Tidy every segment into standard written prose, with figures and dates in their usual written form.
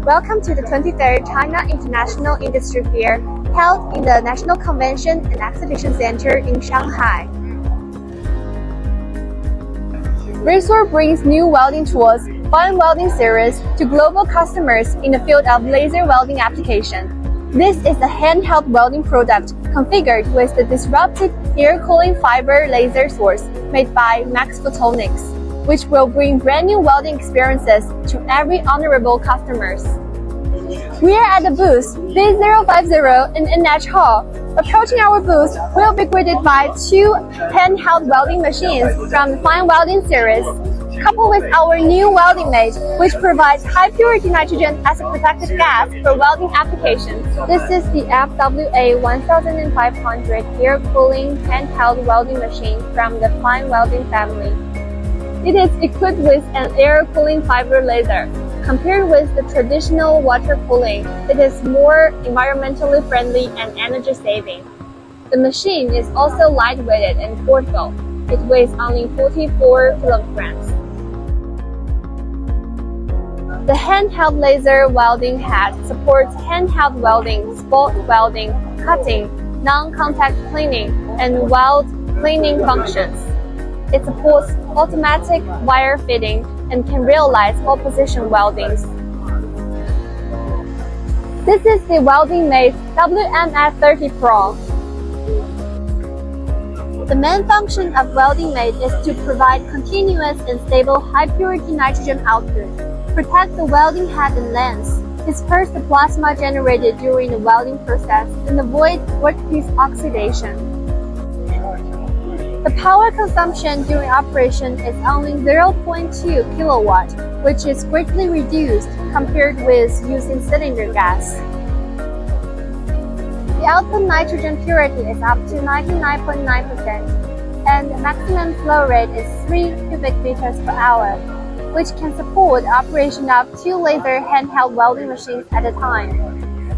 Welcome to the 23rd China International Industry Fair held in the National Convention and Exhibition Center in Shanghai. Raysoar brings new welding tools, fine welding series to global customers in the field of laser welding application. This is a handheld welding product configured with the disruptive air cooling fiber laser source made by Max Photonics, which will bring brand new welding experiences to every honorable customers. We are at the booth B050 in NH Hall. Approaching our booth, we'll be greeted by two handheld welding machines from the fine welding series, coupled with our new welding mate, which provides high purity nitrogen as a protected gas for welding applications. This is the FWA 1500 air cooling handheld welding machine from the fine welding family. It is equipped with an air cooling fiber laser. Compared with the traditional water cooling, it is more environmentally friendly and energy saving. The machine is also lightweighted and portable. It weighs only 44 kilograms. The handheld laser welding head supports handheld welding, spot welding, cutting, non-contact cleaning, and weld cleaning functions. It supports automatic wire fitting and can realize all-position weldings. This is the welding mate WMS30 Pro. The main function of welding mate is to provide continuous and stable high-purity nitrogen output, protect the welding head and lens, disperse the plasma generated during the welding process, and avoid workpiece oxidation. The power consumption during operation is only 0.2 kilowatt, which is greatly reduced compared with using cylinder gas. The output nitrogen purity is up to 99.9%, and the maximum flow rate is 3 cubic meters per hour, which can support the operation of 2 laser handheld welding machines at a time.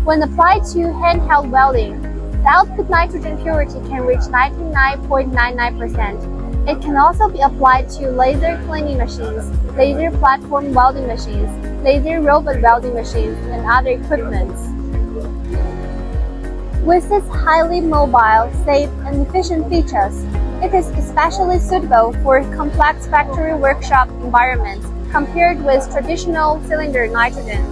When applied to handheld welding, the output nitrogen purity can reach 99.99%. It can also be applied to laser cleaning machines, laser platform welding machines, laser robot welding machines, and other equipment. With its highly mobile, safe, and efficient features, it is especially suitable for complex factory workshop environments compared with traditional cylinder nitrogen.